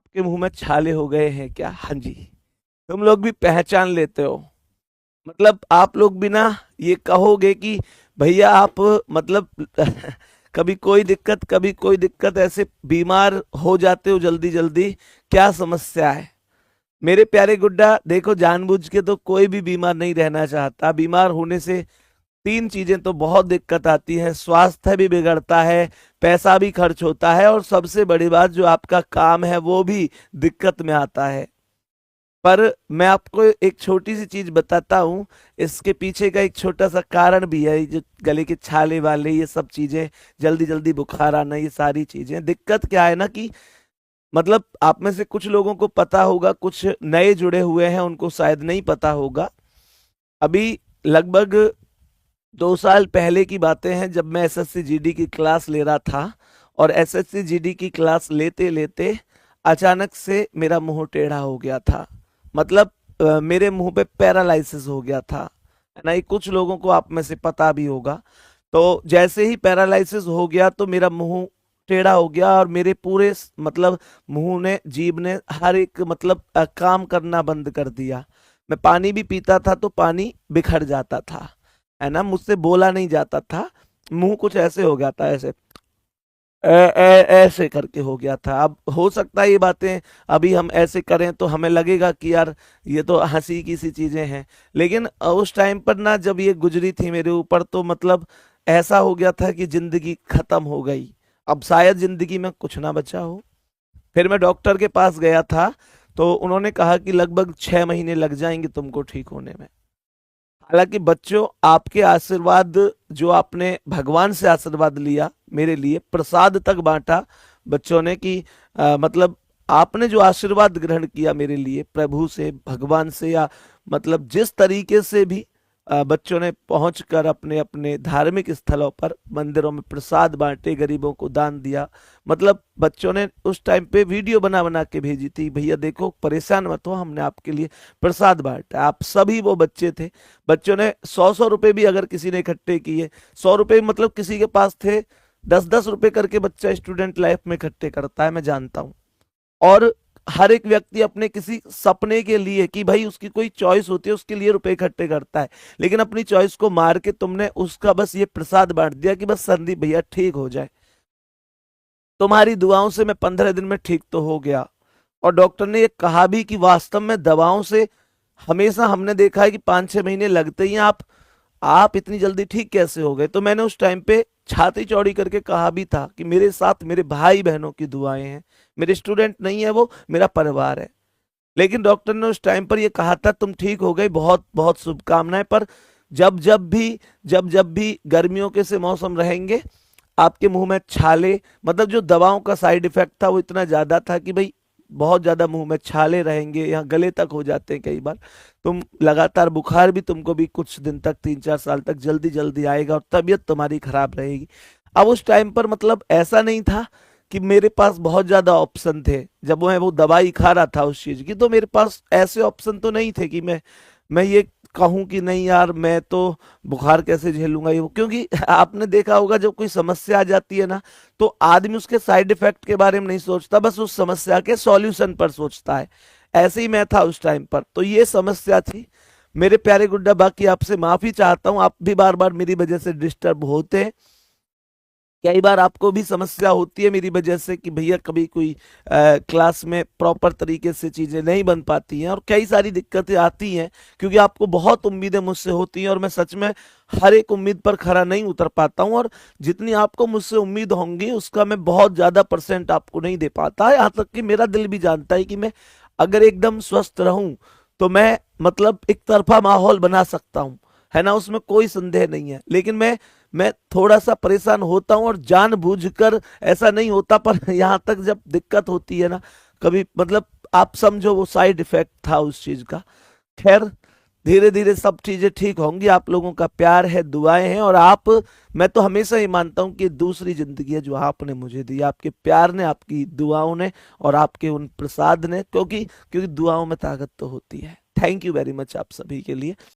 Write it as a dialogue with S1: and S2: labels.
S1: आपके मुंह में छाले हो गए हैं क्या? हाँ जी। तुम लोग भी पहचान लेते हो। मतलब आप लोग भी ना ये कहोगे कि भैया आप मतलब कभी कोई दिक्कत कभी कोई दिक्कत, ऐसे बीमार हो जाते हो जल्दी जल्दी, क्या समस्या है? मेरे प्यारे गुड्डा देखो, जानबूझ के तो कोई भी बीमार नहीं रहना चाहता। बीमार होने से तीन चीजें तो बहुत दिक्कत आती है, स्वास्थ्य भी बिगड़ता है, पैसा भी खर्च होता है, और सबसे बड़ी बात जो आपका काम है वो भी दिक्कत में आता है। पर मैं आपको एक छोटी सी चीज बताता हूँ, इसके पीछे का एक छोटा सा कारण भी है। ये जो गले के छाले वाले ये सब चीजें, जल्दी जल्दी बुखार आना, ये सारी चीजें, दिक्कत क्या है ना कि मतलब आप में से कुछ लोगों को पता होगा, कुछ नए जुड़े हुए हैं उनको शायद नहीं पता होगा। अभी लगभग 2 साल पहले की बातें हैं, जब मैं एसएससी जीडी की क्लास ले रहा था, और एसएससी जीडी की क्लास लेते लेते अचानक से मेरा मुंह टेढ़ा हो गया था। मतलब मेरे मुंह पे पैरालाइसिस हो गया था, है ना? ये कुछ लोगों को आप में से पता भी होगा। तो जैसे ही पैरालाइसिस हो गया तो मेरा मुंह टेढ़ा हो गया, और मेरे पूरे मतलब मुंह ने, जीभ ने हर एक मतलब काम करना बंद कर दिया। मैं पानी भी पीता था तो पानी बिखर जाता था, है ना? मुझसे बोला नहीं जाता था, मुंह कुछ ऐसे हो गया था, ऐसे ऐसे करके हो गया था। अब हो सकता है ये बातें अभी हम ऐसे करें तो हमें लगेगा कि यार ये तो हंसी की सी चीजें हैं, लेकिन उस टाइम पर ना जब ये गुजरी थी मेरे ऊपर, तो मतलब ऐसा हो गया था कि जिंदगी खत्म हो गई, अब शायद जिंदगी में कुछ ना बचा हो। फिर मैं डॉक्टर के पास गया था, तो उन्होंने कहा कि लगभग 6 महीने लग जाएंगे तुमको ठीक होने में। हालांकि बच्चों, आपके आशीर्वाद, जो आपने भगवान से आशीर्वाद लिया, मेरे लिए प्रसाद तक बांटा बच्चों ने कि मतलब आपने जो आशीर्वाद ग्रहण किया मेरे लिए प्रभु से, भगवान से, या मतलब जिस तरीके से भी बच्चों ने पहुंचकर अपने अपने धार्मिक स्थलों पर, मंदिरों में प्रसाद बांटे, गरीबों को दान दिया। मतलब बच्चों ने उस टाइम पे वीडियो बना बना के भेजी थी, भैया देखो परेशान मत हो, हमने आपके लिए प्रसाद बांटा। आप सभी वो बच्चे थे, बच्चों ने 100-100 रुपए भी अगर किसी ने इकट्ठे किए, 100 रुपए मतलब किसी के पास थे, 10-10 रुपए करके बच्चा स्टूडेंट लाइफ में इकट्ठे करता है, मैं जानता हूँ। और हर एक व्यक्ति अपने किसी सपने के लिए, कि भाई उसकी कोई चॉइस होती है, उसके लिए रुपए इकट्ठे करता है, लेकिन अपनी चॉइस को मार के तुमने उसका बस ये प्रसाद बांट दिया कि बस संदीप भैया ठीक हो जाए। तुम्हारी दुआओं से मैं 15 दिन में ठीक तो हो गया। और डॉक्टर ने ये कहा भी कि वास्तव में दवाओं से हमेशा हमने देखा है कि 5-6 महीने लगते ही हैं, आप इतनी जल्दी ठीक कैसे हो गए? तो मैंने उस टाइम पे छाती चौड़ी करके कहा भी था कि मेरे साथ मेरे भाई बहनों की दुआएं हैं, मेरे स्टूडेंट नहीं है वो, मेरा परिवार है। लेकिन डॉक्टर ने उस टाइम पर ये कहा था तुम ठीक हो गए, बहुत बहुत शुभकामनाएं। पर जब जब भी गर्मियों के से मौसम रहेंगे, आपके मुंह में छाले, मतलब जो दवाओं का साइड इफेक्ट था वो इतना ज्यादा था कि भाई बहुत ज्यादा मुंह में छाले रहेंगे, यहाँ गले तक हो जाते हैं कई बार। तुम लगातार, बुखार भी तुमको भी कुछ दिन तक, 3-4 साल तक जल्दी जल्दी आएगा, और तबीयत तुम्हारी खराब रहेगी। अब उस टाइम पर मतलब ऐसा नहीं था कि मेरे पास बहुत ज्यादा ऑप्शन थे। जब मैं वो दवाई खा रहा था उस चीज की, तो मेरे पास ऐसे ऑप्शन तो नहीं थे कि मैं ये कहूं कि नहीं यार मैं तो बुखार कैसे झेलूंगा ये वो। क्योंकि आपने देखा होगा जब कोई समस्या आ जाती है ना, तो आदमी उसके साइड इफेक्ट के बारे में नहीं सोचता, बस उस समस्या के सॉल्यूशन पर सोचता है। ऐसे ही मैं था उस टाइम पर, तो ये समस्या थी मेरे प्यारे गुड्डा। बाकी आपसे माफी चाहता हूँ, आप भी बार बार मेरी वजह से डिस्टर्ब होते हैं। कई बार आपको भी समस्या होती है मेरी वजह से कि भैया कभी कोई क्लास में प्रॉपर तरीके से चीजें नहीं बन पाती हैं, और कई सारी दिक्कतें आती हैं, क्योंकि आपको बहुत उम्मीदें मुझसे होती हैं, और मैं सच में हर एक उम्मीद पर खरा नहीं उतर पाता हूँ। और जितनी आपको मुझसे उम्मीद होंगी उसका मैं बहुत ज्यादा परसेंट आपको नहीं दे पाता। यहाँ तक कि मेरा दिल भी जानता है कि मैं अगर एकदम स्वस्थ रहूं तो मैं मतलब एक तरफा माहौल बना सकता हूँ, है ना? उसमें कोई संदेह नहीं है। लेकिन मैं थोड़ा सा परेशान होता हूँ, और जानबूझकर ऐसा नहीं होता, पर यहाँ तक जब दिक्कत होती है ना कभी, मतलब आप समझो वो साइड इफेक्ट था उस चीज का। खैर, धीरे धीरे सब चीजें ठीक होंगी। आप लोगों का प्यार है, दुआएं हैं, और आप, मैं तो हमेशा ही मानता हूँ कि दूसरी जिंदगी है जो आपने मुझे दी, आपके प्यार ने, आपकी दुआओं ने, और आपके उन प्रसाद ने, क्योंकि क्योंकि दुआओं में ताकत तो होती है। थैंक यू वेरी मच आप सभी के लिए।